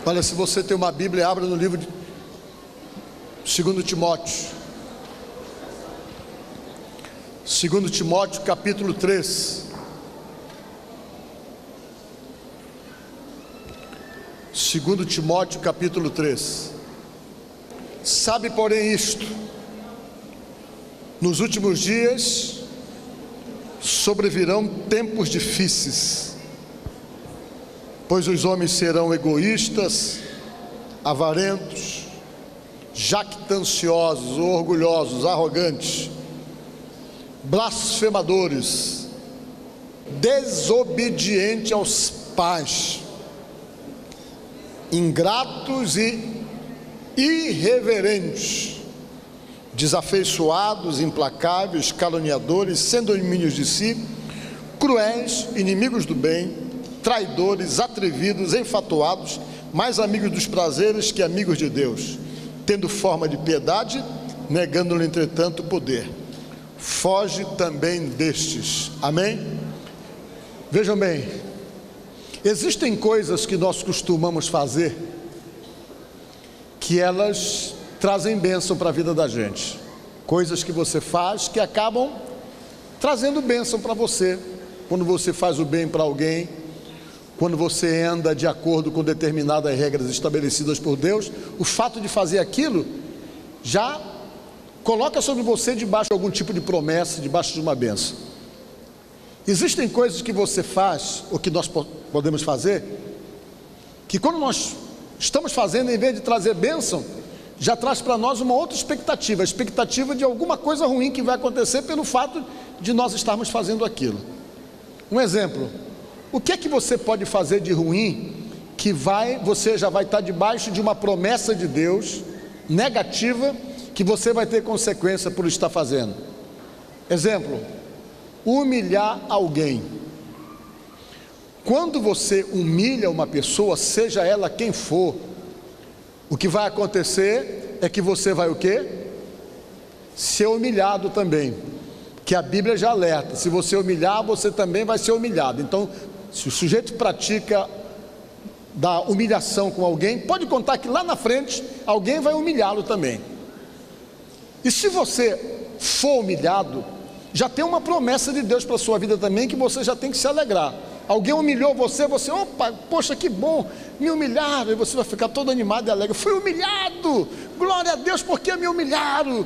Olha, se você tem uma Bíblia, abra no livro de 2 Timóteo. 2 Timóteo capítulo 3. 2 Timóteo capítulo 3. Sabe, porém, isto: nos últimos dias sobrevirão tempos difíceis, pois os homens serão egoístas, avarentos, jactanciosos, orgulhosos, arrogantes, blasfemadores, desobedientes aos pais, ingratos e irreverentes, desafeiçoados, implacáveis, caluniadores, sem domínios de si, cruéis, inimigos do bem, traidores, atrevidos, enfatuados, mais amigos dos prazeres que amigos de Deus, tendo forma de piedade, negando-lhe entretanto o poder. Foge também destes. Amém? Vejam bem, existem coisas que nós costumamos fazer que elas trazem bênção para a vida da gente. Coisas que você faz que acabam trazendo bênção para você. Quando você faz o bem para alguém, quando você anda de acordo com determinadas regras estabelecidas por Deus, o fato de fazer aquilo já coloca sobre você debaixo de algum tipo de promessa, debaixo de uma bênção. Existem coisas que você faz, ou que nós podemos fazer, que quando nós estamos fazendo, em vez de trazer bênção, já traz para nós uma outra expectativa, a expectativa de alguma coisa ruim que vai acontecer pelo fato de nós estarmos fazendo aquilo. Um exemplo: o que é que você pode fazer de ruim que você já vai estar debaixo de uma promessa de Deus negativa, que você vai ter consequência por estar fazendo? Exemplo: humilhar alguém. Quando você humilha uma pessoa, seja ela quem for, o que vai acontecer é que você vai o quê? Ser humilhado também, que a Bíblia já alerta: se você humilhar, você também vai ser humilhado. Então, se o sujeito pratica da humilhação com alguém, pode contar que lá na frente alguém vai humilhá-lo também. E se você for humilhado, já tem uma promessa de Deus para a sua vida também, que você já tem que se alegrar. Alguém humilhou você, opa, poxa, que bom, me humilharam, e você vai ficar todo animado e alegre: fui humilhado, glória a Deus, porque me humilharam.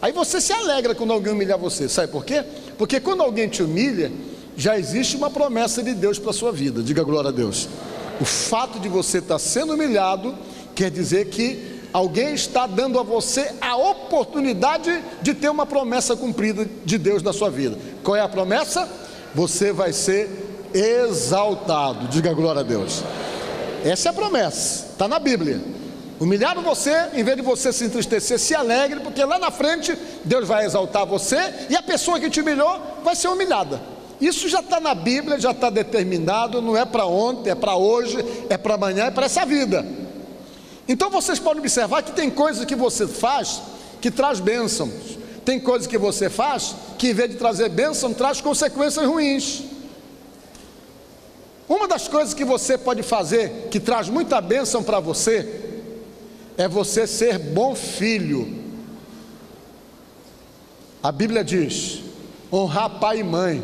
Aí você se alegra quando alguém humilhar você. Sabe por quê? Porque quando alguém te humilha, já existe uma promessa de Deus para a sua vida. Diga glória a Deus. O fato de você estar sendo humilhado quer dizer que alguém está dando a você a oportunidade de ter uma promessa cumprida de Deus na sua vida. Qual é a promessa? Você vai ser exaltado. Diga glória a Deus. Essa é a promessa, está na Bíblia. Humilharam você, em vez de você se entristecer, se alegre, porque lá na frente Deus vai exaltar você, e a pessoa que te humilhou vai ser humilhada. Isso já está na Bíblia, já está determinado. Não é para ontem, é para hoje, é para amanhã, é para essa vida. Então vocês podem observar que tem coisas que você faz que traz bênçãos, tem coisas que você faz que, em vez de trazer bênção, traz consequências ruins. Uma das coisas que você pode fazer que traz muita bênção para você é você ser bom filho. A Bíblia diz: honrar pai e mãe.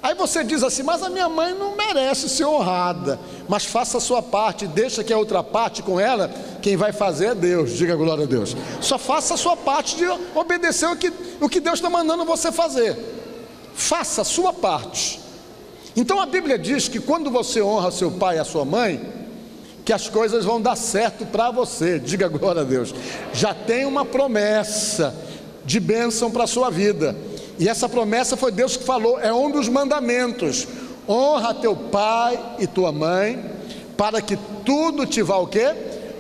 Aí você diz assim: mas a minha mãe não merece ser honrada. Mas faça a sua parte, deixa que a outra parte com ela, quem vai fazer é Deus. Diga glória a Deus. Só faça a sua parte de obedecer o que Deus está mandando você fazer. Faça a sua parte. Então a Bíblia diz que quando você honra seu pai e a sua mãe, que as coisas vão dar certo para você. Diga glória a Deus. Já tem uma promessa de bênção para a sua vida. E essa promessa foi Deus que falou, é um dos mandamentos: honra teu pai e tua mãe, para que tudo te vá o quê?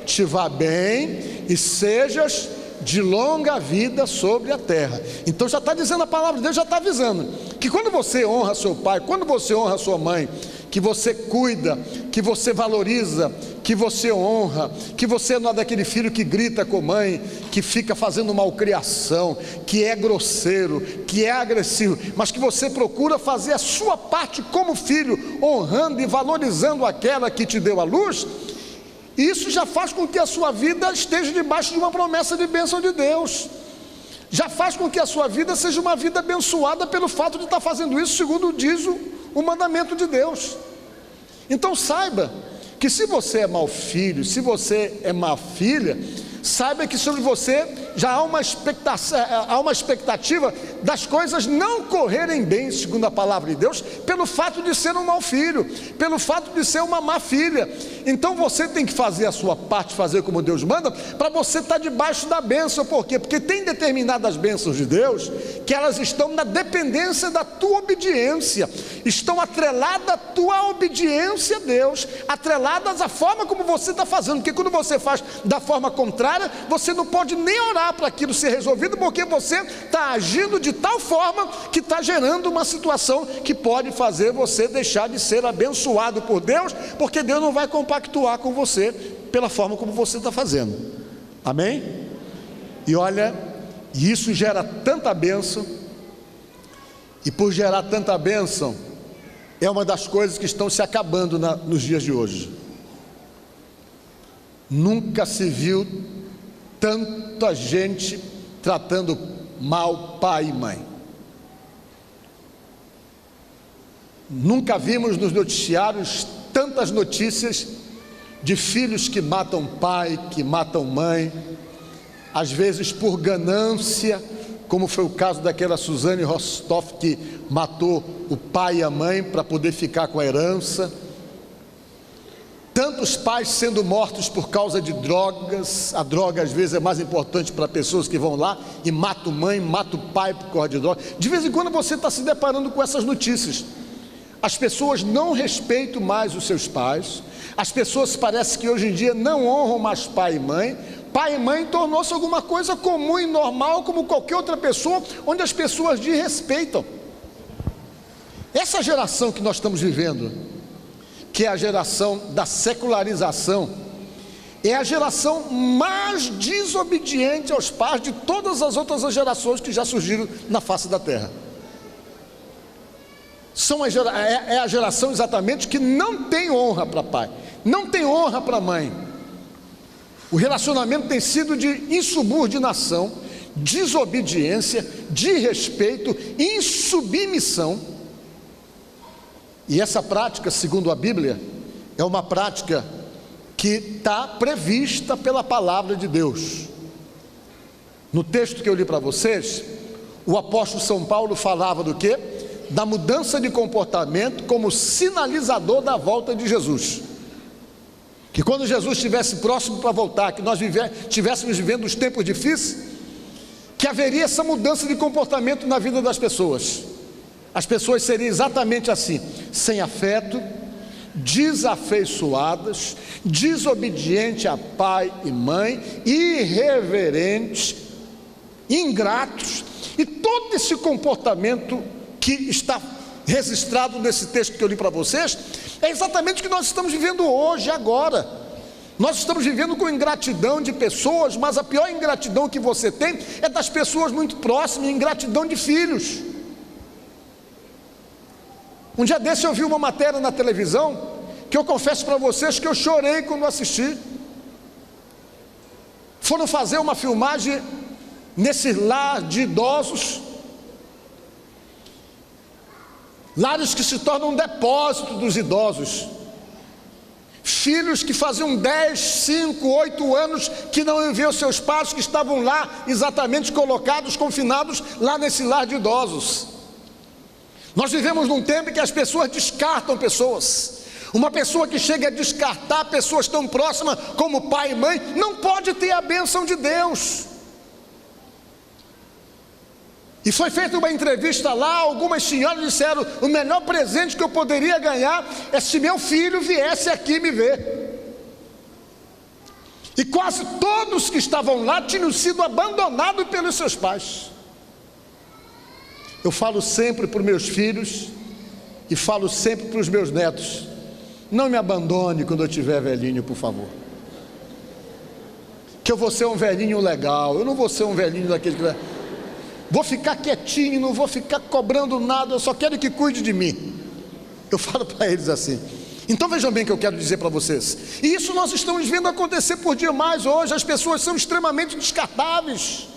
Te vá bem e sejas de longa vida sobre a terra. Então já está dizendo, a palavra de Deus já está avisando, que quando você honra seu pai, quando você honra sua mãe, que você cuida, que você valoriza, que você honra, que você não é daquele filho que grita com a mãe, que fica fazendo malcriação, que é grosseiro, que é agressivo, mas que você procura fazer a sua parte como filho, honrando e valorizando aquela que te deu a luz. Isso já faz com que a sua vida esteja debaixo de uma promessa de bênção de Deus. Já faz com que a sua vida seja uma vida abençoada pelo fato de estar fazendo isso segundo diz o mandamento de Deus. Então saiba que se você é mau filho, se você é má filha, saiba que sobre você já há uma expectativa das coisas não correrem bem, segundo a palavra de Deus, pelo fato de ser um mau filho, pelo fato de ser uma má filha. Então você tem que fazer a sua parte, fazer como Deus manda, para você estar debaixo da bênção. Por quê? Porque tem determinadas bênçãos de Deus, que elas estão na dependência da tua obediência, estão atreladas à tua obediência a Deus, atreladas à forma como você está fazendo, porque quando você faz da forma contrária, você não pode nem orar para aquilo ser resolvido, porque você está agindo de tal forma que está gerando uma situação que pode fazer você deixar de ser abençoado por Deus, porque Deus não vai compactuar com você pela forma como você está fazendo. Amém? E olha, isso gera tanta bênção, e por gerar tanta bênção, é uma das coisas que estão se acabando nos dias de hoje. Nunca se viu tanta gente tratando mal pai e mãe. Nunca vimos nos noticiários tantas notícias de filhos que matam pai, que matam mãe, às vezes por ganância, como foi o caso daquela Suzane Rostov, que matou o pai e a mãe para poder ficar com a herança. Tantos pais sendo mortos por causa de drogas. A droga às vezes é mais importante para pessoas que vão lá e matam mãe, matam pai por causa de droga. De vez em quando você está se deparando com essas notícias. As pessoas não respeitam mais os seus pais. As pessoas parece que hoje em dia não honram mais pai e mãe. Pai e mãe tornou-se alguma coisa comum e normal, como qualquer outra pessoa, onde as pessoas desrespeitam. Essa geração que nós estamos vivendo, que é a geração da secularização, é a geração mais desobediente aos pais de todas as outras gerações que já surgiram na face da terra. É a geração exatamente que não tem honra para pai, não tem honra para mãe. O relacionamento tem sido de insubordinação, desobediência, desrespeito, insubmissão. E essa prática, segundo a Bíblia, é uma prática que está prevista pela palavra de Deus. No texto que eu li para vocês, o apóstolo São Paulo falava do quê? Da mudança de comportamento como sinalizador da volta de Jesus. Que quando Jesus estivesse próximo para voltar, que nós estivéssemos vivendo os tempos difíceis, que haveria essa mudança de comportamento na vida das pessoas. As pessoas seriam exatamente assim, sem afeto, desafeiçoadas, desobedientes a pai e mãe, irreverentes, ingratos, e todo esse comportamento que está registrado nesse texto que eu li para vocês, é exatamente o que nós estamos vivendo hoje, agora. Nós estamos vivendo com ingratidão de pessoas, mas a pior ingratidão que você tem é das pessoas muito próximas, ingratidão de filhos. Um dia desse eu vi uma matéria na televisão, que eu confesso para vocês que eu chorei quando assisti. Foram fazer uma filmagem nesse lar de idosos, lares que se tornam um depósito dos idosos, filhos que faziam 10, 5, 8 anos que não viam seus pais, que estavam lá exatamente colocados, confinados lá nesse lar de idosos. Nós vivemos num tempo em que as pessoas descartam pessoas. Uma pessoa que chega a descartar pessoas tão próximas como pai e mãe, não pode ter a bênção de Deus. E foi feita uma entrevista lá, algumas senhoras disseram: o melhor presente que eu poderia ganhar é se meu filho viesse aqui me ver. E quase todos que estavam lá tinham sido abandonados pelos seus pais. Eu falo sempre para os meus filhos e falo sempre para os meus netos: não me abandone quando eu estiver velhinho, por favor. Que eu vou ser um velhinho legal, eu não vou ser um velhinho daquele que... vou ficar quietinho, não vou ficar cobrando nada, eu só quero que cuide de mim. Eu falo para eles assim. Então vejam bem o que eu quero dizer para vocês. E isso nós estamos vendo acontecer por dia mais hoje. As pessoas são extremamente descartáveis.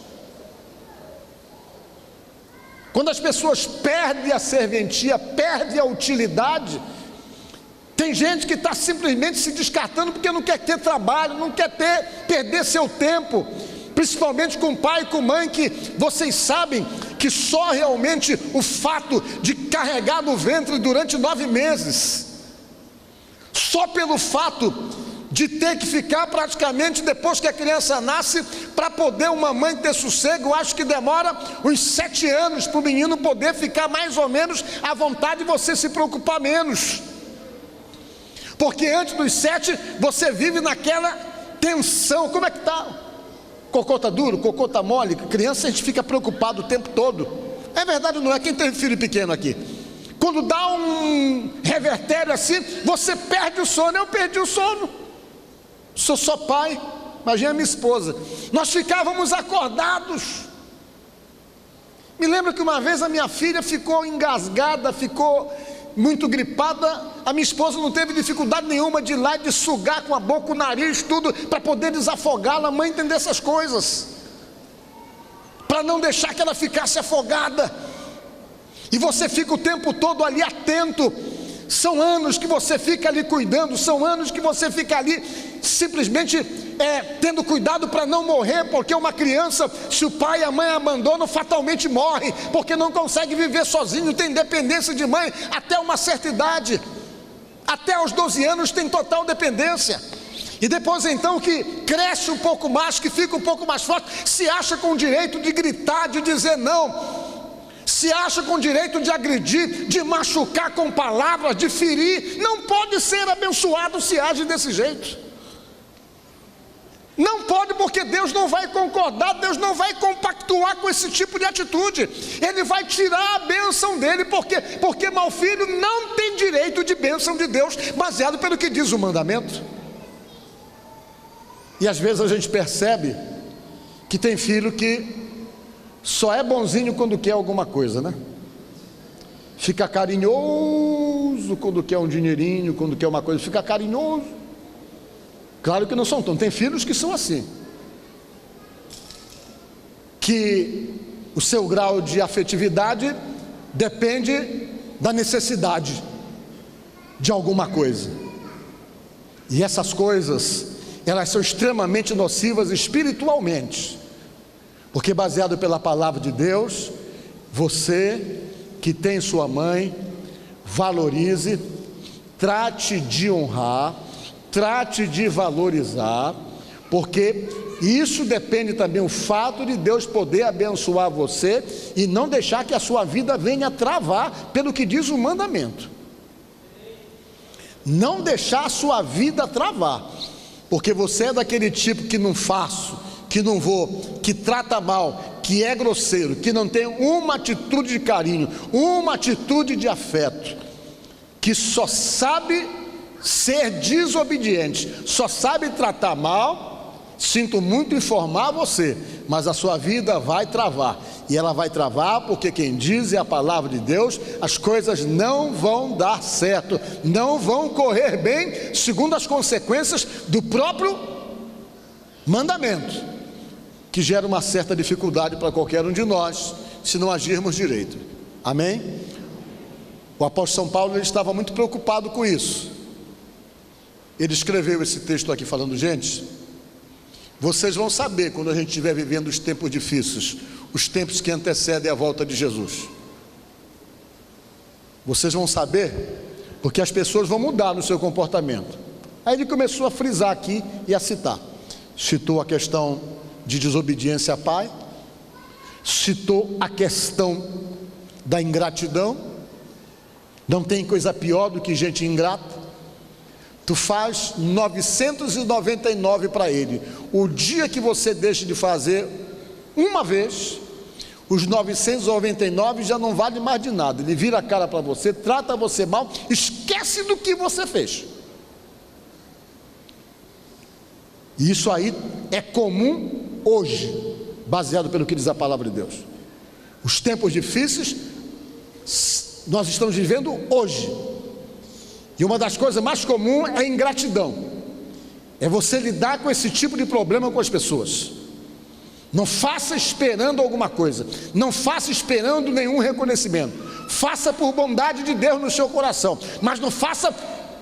Quando as pessoas perdem a serventia, perdem a utilidade, tem gente que está simplesmente se descartando porque não quer ter trabalho, não quer perder seu tempo, principalmente com pai e com mãe, que vocês sabem que só realmente o fato de carregar no ventre durante 9 meses, só pelo fato de ter que ficar praticamente depois que a criança nasce, para poder uma mãe ter sossego, eu acho que demora uns 7 anos para o menino poder ficar mais ou menos à vontade e você se preocupar menos, porque antes dos 7 você vive naquela tensão. Como é que está? Cocô está duro, cocô está mole. Criança a gente fica preocupado o tempo todo. É verdade ou não é? Quem tem filho pequeno aqui? Quando dá um revertério assim, você perde o sono. Eu perdi o sono. Sou só pai, imagina a minha esposa. Nós ficávamos acordados. Me lembro que uma vez a minha filha ficou engasgada, ficou muito gripada. A minha esposa não teve dificuldade nenhuma de ir lá e de sugar com a boca, o nariz, tudo, para poder desafogá-la. A mãe entender essas coisas, para não deixar que ela ficasse afogada. E você fica o tempo todo ali atento. São anos que você fica ali cuidando, são anos que você fica ali simplesmente tendo cuidado para não morrer, porque uma criança, se o pai e a mãe abandonam, fatalmente morre, porque não consegue viver sozinho, tem dependência de mãe até uma certa idade, até os 12 anos tem total dependência. E depois então que cresce um pouco mais, que fica um pouco mais forte, se acha com o direito de gritar, de dizer não, se acha com o direito de agredir, de machucar com palavras, de ferir. Não pode ser abençoado se age desse jeito. Não pode, porque Deus não vai concordar, Deus não vai compactuar com esse tipo de atitude. Ele vai tirar a bênção dele, porque mau filho não tem direito de bênção de Deus, baseado pelo que diz o mandamento. E às vezes a gente percebe que tem filho que só é bonzinho quando quer alguma coisa, né? Fica carinhoso quando quer um dinheirinho, quando quer uma coisa, fica carinhoso. Claro que não são todos, tem filhos que são assim, que o seu grau de afetividade depende da necessidade de alguma coisa. E essas coisas, elas são extremamente nocivas espiritualmente. Porque baseado pela palavra de Deus, você que tem sua mãe, valorize, trate de honrar, trate de valorizar, porque isso depende também o fato de Deus poder abençoar você e não deixar que a sua vida venha travar pelo que diz o mandamento. Não deixar a sua vida travar, porque você é daquele tipo que não faço, que não vou, que trata mal, que é grosseiro, que não tem uma atitude de carinho, uma atitude de afeto, que só sabe ser desobediente, só sabe tratar mal. Sinto muito informar você, mas a sua vida vai travar, e ela vai travar porque quem diz é a palavra de Deus. As coisas não vão dar certo, não vão correr bem, segundo as consequências do próprio mandamento, que gera uma certa dificuldade para qualquer um de nós, se não agirmos direito. Amém? O apóstolo São Paulo, ele estava muito preocupado com isso. Ele escreveu esse texto aqui falando: gente, vocês vão saber quando a gente estiver vivendo os tempos difíceis, os tempos que antecedem a volta de Jesus. Vocês vão saber, porque as pessoas vão mudar no seu comportamento. Aí ele começou a frisar aqui e a citar. Citou a questão de desobediência a pai, citou a questão da ingratidão. Não tem coisa pior do que gente ingrata. Tu faz 999 para ele. O dia que você deixa de fazer uma vez, os 999 já não vale mais de nada. Ele vira a cara para você, trata você mal, esquece do que você fez. E isso aí é comum hoje, baseado pelo que diz a palavra de Deus. Os tempos difíceis nós estamos vivendo hoje, E uma das coisas mais comuns é a ingratidão. É você lidar com esse tipo de problema com as pessoas. Não faça esperando alguma coisa, não faça esperando nenhum reconhecimento. Faça por bondade de Deus no seu coração, mas não faça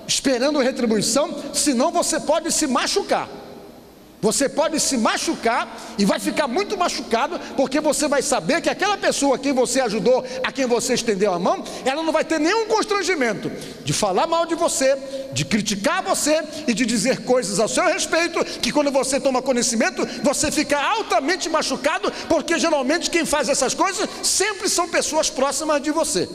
esperando retribuição, senão você pode se machucar. Você pode se machucar e vai ficar muito machucado, porque você vai saber que aquela pessoa a quem você ajudou, a quem você estendeu a mão, ela não vai ter nenhum constrangimento de falar mal de você, de criticar você e de dizer coisas ao seu respeito, que quando você toma conhecimento, você fica altamente machucado, porque geralmente quem faz essas coisas sempre são pessoas próximas de você.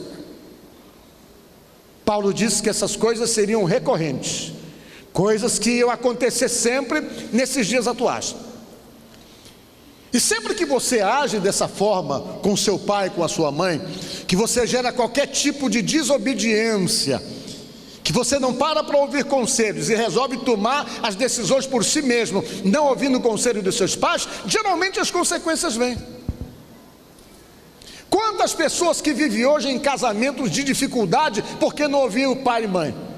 Paulo disse que essas coisas seriam recorrentes, coisas que iam acontecer sempre nesses dias atuais. E sempre que você age dessa forma com seu pai, com a sua mãe, que você gera qualquer tipo de desobediência, que você não para ouvir conselhos e resolve tomar as decisões por si mesmo, não ouvindo o conselho dos seus pais, geralmente as consequências vêm. Quantas pessoas que vivem hoje em casamentos de dificuldade porque não ouviram pai e mãe?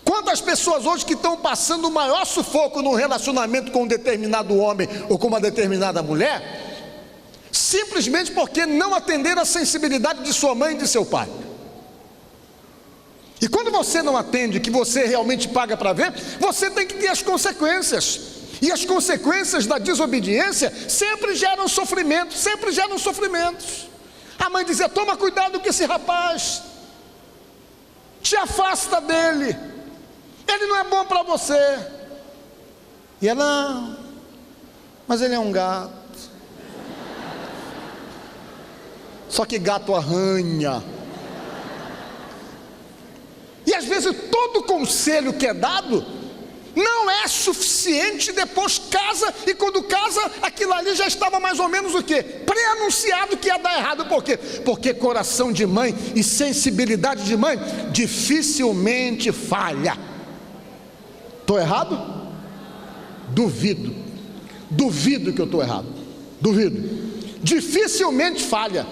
Quantas pessoas hoje que estão passando o maior sufoco no relacionamento com um determinado homem ou com uma determinada mulher, simplesmente porque não atenderam a sensibilidade de sua mãe e de seu pai. E quando você não atende, que você realmente paga para ver, você tem que ter as consequências. E as consequências da desobediência sempre geram sofrimento, sempre geram sofrimentos. A mãe dizia: toma cuidado com esse rapaz, te afasta dele, ele não é bom para você. E ela: mas ele é um gato. Só que gato arranha. E às vezes todo conselho que é dado não é suficiente, depois casa, e quando casa, aquilo ali já estava mais ou menos o quê? Pré-anunciado que ia dar errado. Por quê? Porque coração de mãe e sensibilidade de mãe dificilmente falha. Estou errado? Duvido que eu estou errado. Duvido. Dificilmente falha.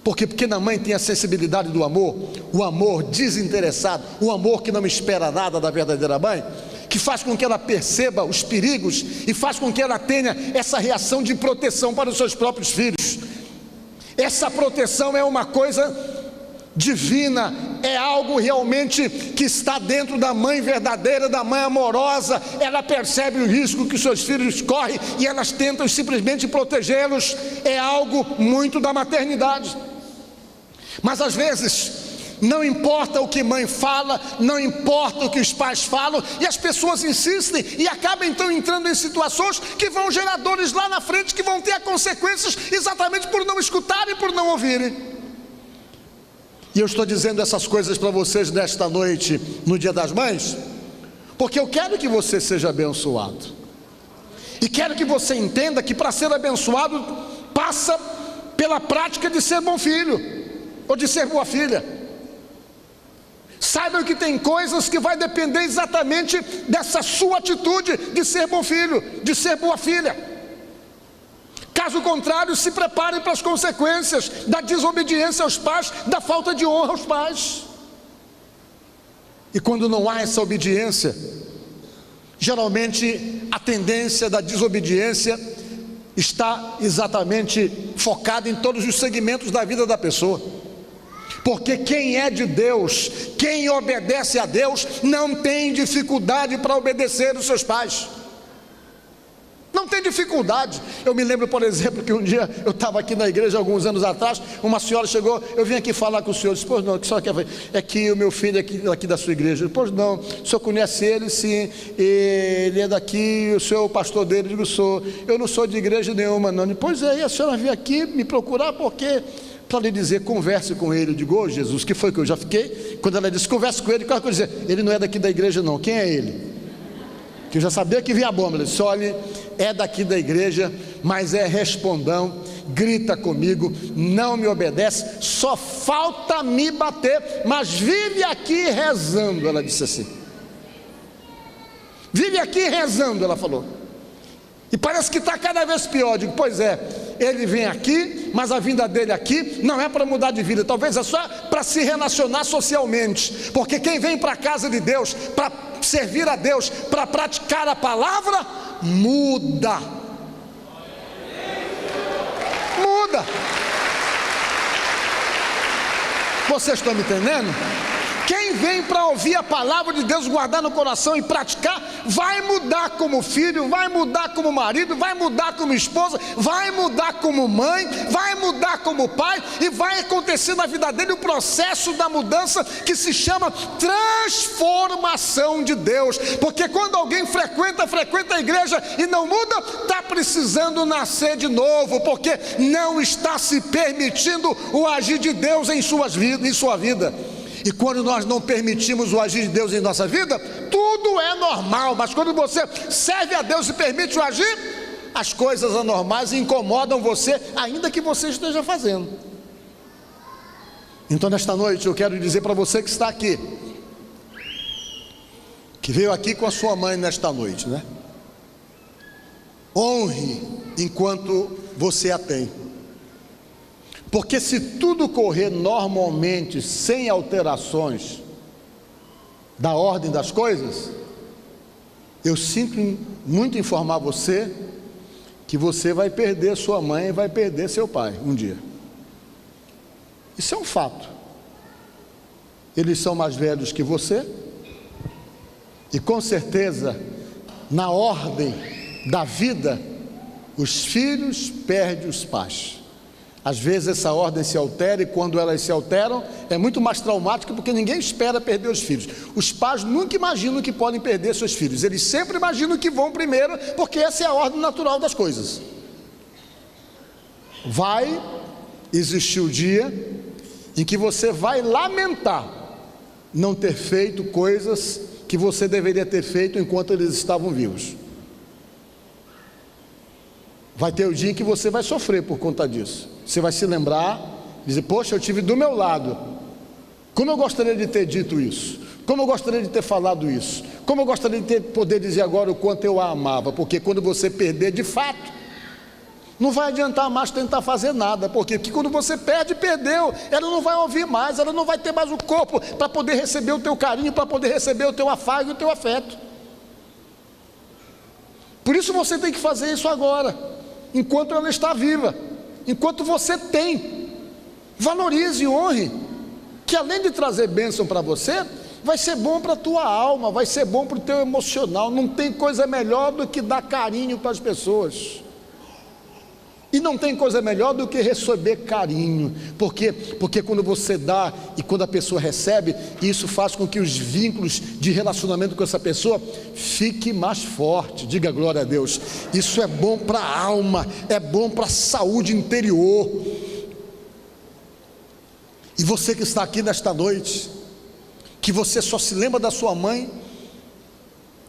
Porque na mãe tem a sensibilidade do amor, o amor desinteressado, o amor que não espera nada da verdadeira mãe, que faz com que ela perceba os perigos e faz com que ela tenha essa reação de proteção para os seus próprios filhos. Essa proteção é uma coisa divina, é algo realmente que está dentro da mãe verdadeira, da mãe amorosa. Ela percebe o risco que os seus filhos correm e elas tentam simplesmente protegê-los. É algo muito da maternidade. Mas às vezes não importa o que mãe fala, não importa o que os pais falam, e as pessoas insistem e acabam então entrando em situações que vão gerar dores lá na frente, que vão ter consequências exatamente por não escutarem, por não ouvirem. E eu estou dizendo essas coisas para vocês nesta noite, no Dia das Mães, porque eu quero que você seja abençoado, e quero que você entenda que para ser abençoado passa pela prática de ser bom filho ou de ser boa filha. Saibam que tem coisas que vai depender exatamente dessa sua atitude de ser bom filho, de ser boa filha. Caso contrário, se preparem para as consequências da desobediência aos pais, da falta de honra aos pais. E quando não há essa obediência, geralmente a tendência da desobediência está exatamente focada em todos os segmentos da vida da pessoa. Porque quem é de Deus, quem obedece a Deus, não tem dificuldade para obedecer os seus pais. Não tem dificuldade. Eu me lembro, por exemplo, que um dia eu estava aqui na igreja, alguns anos atrás, uma senhora chegou: eu vim aqui falar com o senhor. Eu disse: pois não, o que a senhora quer fazer? É que o meu filho é aqui da sua igreja. Eu disse: pois não, o senhor conhece ele? Sim, ele é daqui, o senhor é o pastor dele. Eu digo: sou. Eu não sou de igreja nenhuma não. Pois é, e a senhora veio aqui me procurar por quê? Para lhe dizer: converse com ele. Eu digo: ô Jesus, que foi que eu já fiquei? Quando ela disse: converse com ele, qual é que eu dizer? Ele não é daqui da igreja não. Quem é ele? Que eu já sabia que vinha a bomba. Ele disse: olha, é daqui da igreja, mas é respondão, grita comigo, não me obedece, só falta me bater, mas vive aqui rezando. Ela disse assim: vive aqui rezando, ela falou. E parece que está cada vez pior. Eu digo: pois é, ele vem aqui, mas a vinda dele aqui não é para mudar de vida, talvez é só para se relacionar socialmente, porque quem vem para a casa de Deus, para servir a Deus, para praticar a palavra, muda. Vocês estão me entendendo? Quem vem para ouvir a palavra de Deus, guardar no coração e praticar, vai mudar como filho, vai mudar como marido, vai mudar como esposa, vai mudar como mãe, vai mudar como pai, e vai acontecer na vida dele o processo da mudança que se chama transformação de Deus. Porque quando alguém frequenta a igreja e não muda, está precisando nascer de novo, porque não está se permitindo o agir de Deus em sua vida. E quando nós não permitimos o agir de Deus em nossa vida, tudo é normal. Mas quando você serve a Deus e permite o agir, as coisas anormais incomodam você, ainda que você esteja fazendo. Então nesta noite eu quero dizer para você que está aqui, que veio aqui com a sua mãe nesta noite, né? Honre enquanto você a tem. Porque se tudo correr normalmente, sem alterações da ordem das coisas, eu sinto muito informar você que você vai perder sua mãe e vai perder seu pai um dia. Isso é um fato. Eles são mais velhos que você, e com certeza, na ordem da vida, os filhos perdem os pais. Às vezes essa ordem se altera, e quando elas se alteram, é muito mais traumática, porque ninguém espera perder os filhos. Os pais nunca imaginam que podem perder seus filhos, eles sempre imaginam que vão primeiro, porque essa é a ordem natural das coisas. Vai existir o dia em que você vai lamentar não ter feito coisas que você deveria ter feito enquanto eles estavam vivos. Vai ter o dia em que você vai sofrer por conta disso. Você vai se lembrar, dizer: poxa, eu tive do meu lado. Como eu gostaria de ter dito isso. Como eu gostaria de ter falado isso. Como eu gostaria de poder dizer agora o quanto eu a amava. Porque quando você perder de fato, não vai adiantar mais tentar fazer nada. Porque quando você perde, perdeu. Ela não vai ouvir mais, ela não vai ter mais o corpo para poder receber o teu carinho, para poder receber o teu afago e o teu afeto. Por isso você tem que fazer isso agora, enquanto ela está viva, enquanto você tem. Valorize e honre, que além de trazer bênção para você, vai ser bom para a tua alma, vai ser bom para o teu emocional. Não tem coisa melhor do que dar carinho para as pessoas, e não tem coisa melhor do que receber carinho, porque quando você dá e quando a pessoa recebe, isso faz com que os vínculos de relacionamento com essa pessoa fique mais forte. Diga glória a Deus. Isso é bom para a alma, é bom para a saúde interior. E você que está aqui nesta noite, que você só se lembra da sua mãe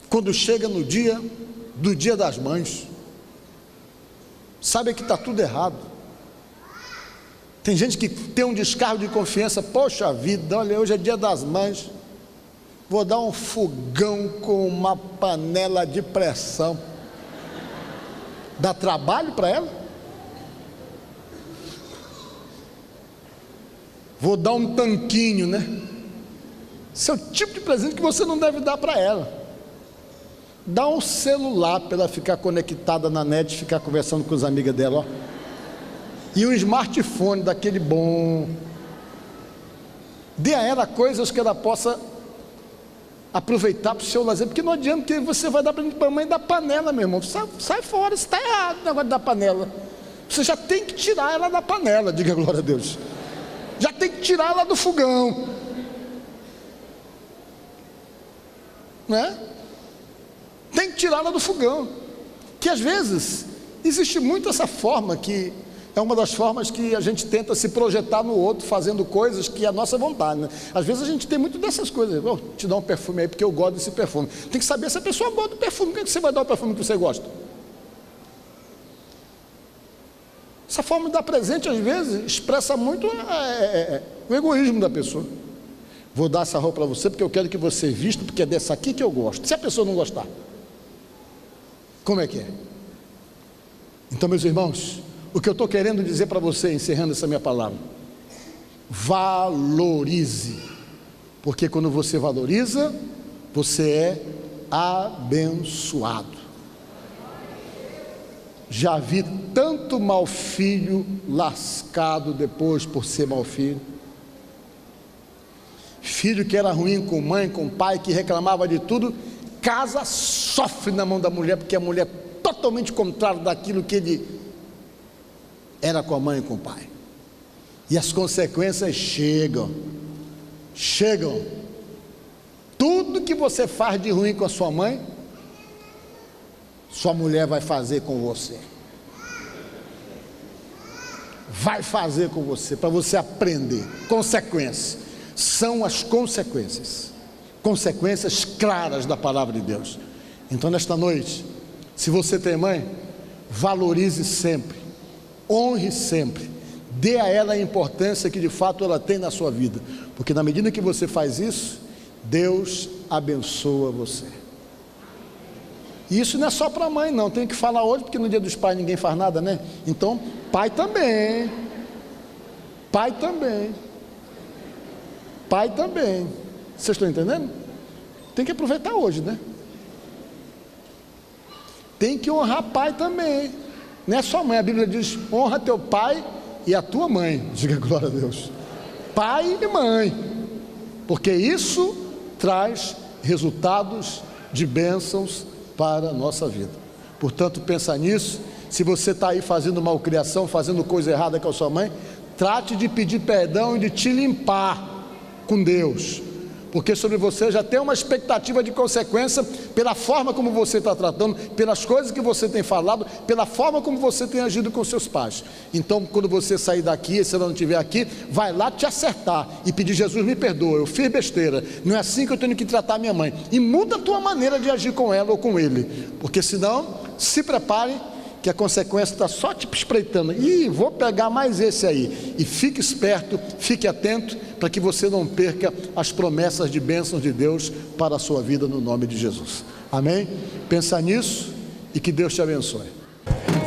quando chega no dia do Dia das Mães, sabe que está tudo errado. Tem gente que tem um descargo de confiança: poxa vida, olha, hoje é Dia das Mães, vou dar um fogão com uma panela de pressão. Dá trabalho para ela? Vou dar um tanquinho, né? Esse é o tipo de presente que você não deve dar para ela. Dá um celular para ela ficar conectada na net, ficar conversando com as amigas dela, ó. E um smartphone daquele bom. Dê a ela coisas que ela possa aproveitar para o seu lazer, porque não adianta que você vai dar para a mãe da panela, meu irmão. Sai fora, isso está errado o negócio da panela. Você já tem que tirar ela da panela, diga glória a Deus. Já tem que tirar ela do fogão, né? Tem que tirá-la do fogão. Que às vezes existe muito essa forma, que é uma das formas que a gente tenta se projetar no outro, fazendo coisas que é a nossa vontade, né? Às vezes a gente tem muito dessas coisas. Vou te dar um perfume aí porque eu gosto desse perfume. Tem que saber se a pessoa gosta do perfume. Por que você vai dar o perfume que você gosta? Essa forma de dar presente às vezes expressa muito o egoísmo da pessoa. Vou dar essa roupa para você porque eu quero que você vista, porque é dessa aqui que eu gosto. Se a pessoa não gostar, como é que é? Então, meus irmãos, O que eu estou querendo dizer para você, encerrando essa minha palavra: valorize, porque quando você valoriza, você é abençoado. Já vi tanto mau filho lascado depois por ser mau filho. Filho que era ruim com mãe, com pai, que reclamava de tudo. Casa sofre na mão da mulher, porque a mulher é totalmente contrária daquilo que ele era com a mãe e com o pai. E as consequências chegam. Tudo que você faz de ruim com a sua mãe, sua mulher vai fazer com você. Vai fazer com você, para você aprender. Consequências. São as consequências. Consequências claras da palavra de Deus. Então, nesta noite, se você tem mãe, valorize sempre, honre sempre, dê a ela a importância que de fato ela tem na sua vida, porque na medida que você faz isso, Deus abençoa você. E isso não é só para a mãe não, tenho que falar hoje, porque no dia dos pais ninguém faz nada, né? Então, pai também, vocês estão entendendo? Tem que aproveitar hoje, né? Tem que honrar pai também, não é só mãe. A Bíblia diz: honra teu pai e a tua mãe. Diga glória a Deus. Pai e mãe, porque isso traz resultados de bênçãos para a nossa vida. Portanto, pensa nisso. Se você está aí fazendo malcriação, fazendo coisa errada com a sua mãe, trate de pedir perdão e de te limpar com Deus, porque sobre você já tem uma expectativa de consequência pela forma como você está tratando, pelas coisas que você tem falado, pela forma como você tem agido com seus pais. Então, quando você sair daqui, se ela não estiver aqui, vai lá te acertar e pedir: Jesus, me perdoa, eu fiz besteira, não é assim que eu tenho que tratar minha mãe, e muda a tua maneira de agir com ela ou com ele, porque senão, se prepare, que a consequência está só te espreitando. Vou pegar mais esse aí. E fique esperto, fique atento, para que você não perca as promessas de bênçãos de Deus para a sua vida, no nome de Jesus. Amém? Pensa nisso e que Deus te abençoe.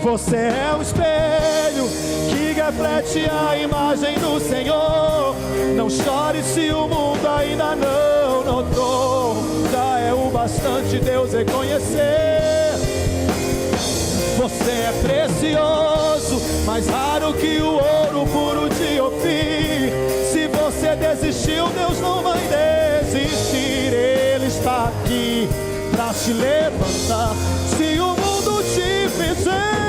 Você é o espelho que reflete a imagem do Senhor. Não chore se o mundo ainda não notou. Já é o bastante Deus reconhecer. Você é precioso, mais raro que o ouro puro de Ofir. Se você desistiu, Deus não vai desistir. Ele está aqui para te levantar. Se o mundo te fizer